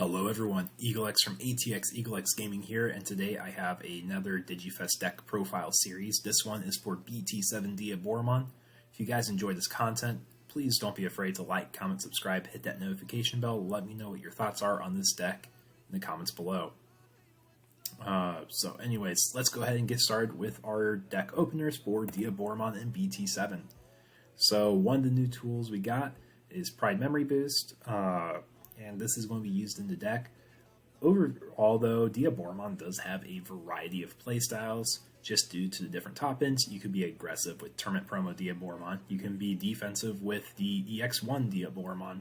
Hello everyone, EagleX from ATX EagleX Gaming here, and today I have another DigiFest deck profile series. This one is for BT7 Diaboromon. If you guys enjoy this content, please don't be afraid to like, comment, subscribe, hit that notification bell. Let me know what your thoughts are on this deck in the comments below. So anyways, let's go ahead and get started with our deck openers for Diaboromon and BT7. So one of the new tools we got is Pride Memory Boost. And this is going to be used in the deck. Overall, though, Diaboromon does have a variety of playstyles. Just due to the different top ends, you could be aggressive with Tournament Promo Diaboromon. You can be defensive with the EX1 Diaboromon.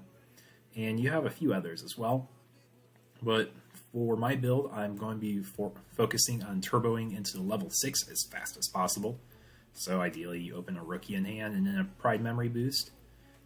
And you have a few others as well. But for my build, I'm going to be focusing on turboing into the level 6 as fast as possible. So ideally, you open a rookie in hand and then a Pride Memory Boost.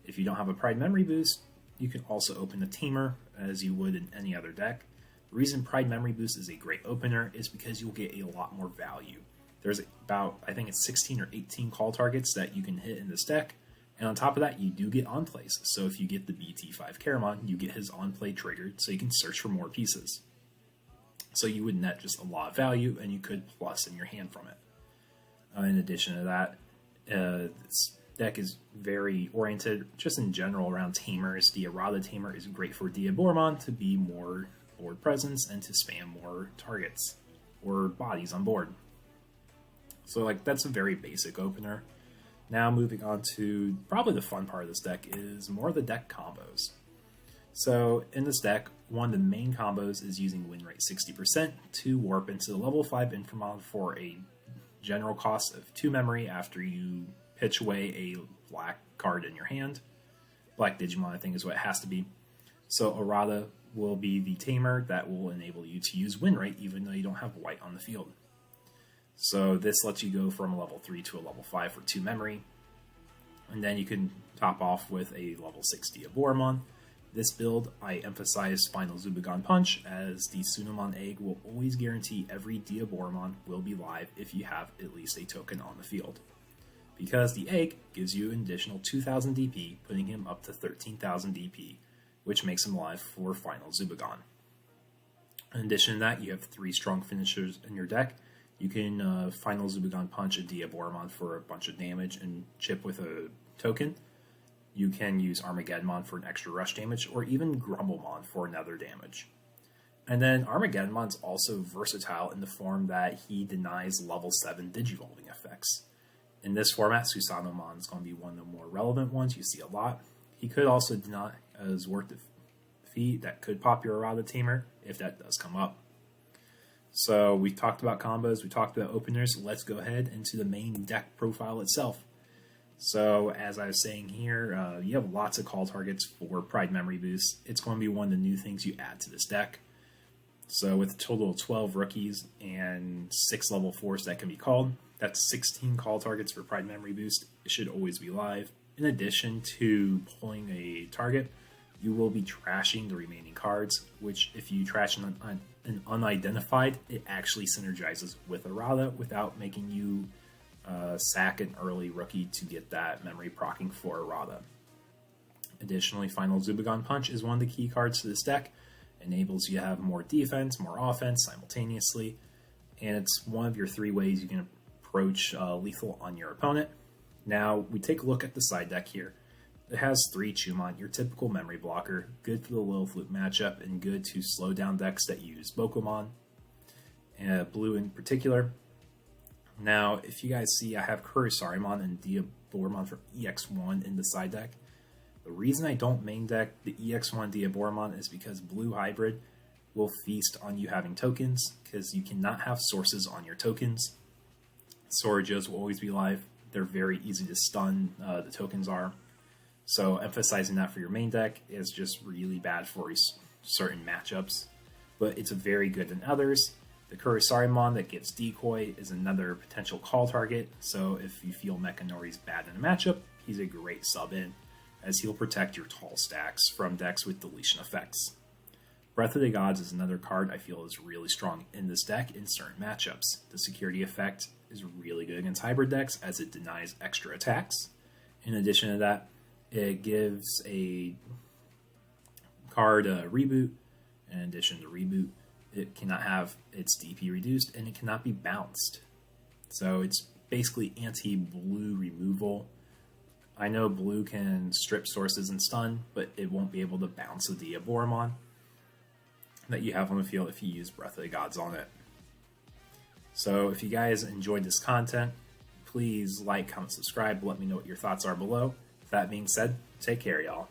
If you don't have a Pride Memory Boost, you can also open a Tamer, as you would in any other deck. The reason Pride Memory Boost is a great opener is because you'll get a lot more value. There's about, I think it's 16 or 18 call targets that you can hit in this deck, and on top of that, you do get on-plays. So if you get the BT5 Caramon, you get his on-play triggered, so you can search for more pieces. So you would net just a lot of value, and you could plus in your hand from it. In addition to that, this deck is very oriented just in general around Tamers. The Errata Tamer is great for Diaboromon to be more board presence and to spam more targets or bodies on board. So that's a very basic opener. Now moving on to probably the fun part of this deck is more of the deck combos. So in this deck, one of the main combos is using win rate 60% to warp into the level 5 Infamon for a general cost of 2 memory after you pitch away a black card in your hand. Black Digimon, I think, is what it has to be. So Errata will be the tamer that will enable you to use win rate even though you don't have white on the field. So this lets you go from a level 3 to a level 5 for 2 memory. And then you can top off with a level 6 Diaboromon. This build, I emphasize Final Zubagon Punch, as the Sunamon Egg will always guarantee every Diaboromon will be live if you have at least a token on the field. Because the egg gives you an additional 2,000 DP, putting him up to 13,000 DP, which makes him live for Final Zubagon. In addition to that, you have 3 strong finishers in your deck. You can Final Zubagon Punch a Diaboromon for a bunch of damage and chip with a token. You can use Armageddonmon for an extra rush damage, or even Grumblemon for another damage. And then Armageddonmon's also versatile in the form that he denies level 7 Digivolving effects. In this format, Susanomon is going to be one of the more relevant ones. You see a lot. He could also deny his worth of defeat that could pop your Errata Tamer if that does come up. So we talked about combos, we talked about openers. Let's go ahead into the main deck profile itself. So as I was saying here, you have lots of call targets for Pride Memory Boost. It's going to be one of the new things you add to this deck. So with a total of 12 rookies and 6 level 4s that can be called, that's 16 call targets for Pride Memory Boost. It should always be live. In addition to pulling a target, you will be trashing the remaining cards, which if you trash an unidentified, it actually synergizes with Errata without making you sack an early rookie to get that memory proccing for Errata. Additionally, Final Zubagon Punch is one of the key cards to this deck. Enables you to have more defense, more offense simultaneously, and it's one of your 3 ways you can approach lethal on your opponent. Now, we take a look at the side deck here. It has 3 Chumon, your typical memory blocker, good for the Little Flute matchup, and good to slow down decks that use Bokomon, and blue in particular. Now, if you guys see, I have Kurisarimon and Diaboromon for EX1 in the side deck. The reason I don't main deck the EX1 Diaboromon is because blue hybrid will feast on you having tokens, because you cannot have sources on your tokens. Sorajos will always be live. They're very easy to stun, the tokens are. So emphasizing that for your main deck is just really bad for certain matchups. But it's very good in others. The Kurisarimon that gives Decoy is another potential call target. So if you feel Mechanori's bad in a matchup, he's a great sub in, as he'll protect your tall stacks from decks with deletion effects. Breath of the Gods is another card I feel is really strong in this deck in certain matchups. The security effect is really good against hybrid decks as it denies extra attacks. In addition to that, it gives a card a reboot In addition to reboot, it cannot have its DP reduced, and it cannot be bounced. So it's basically anti-blue removal. I know blue can strip sources and stun, but it won't be able to bounce a Diaboromon that you have on the field if you use Breath of the Gods on it. So if you guys enjoyed this content, please like, comment, subscribe, let me know what your thoughts are below. With that being said, take care, y'all.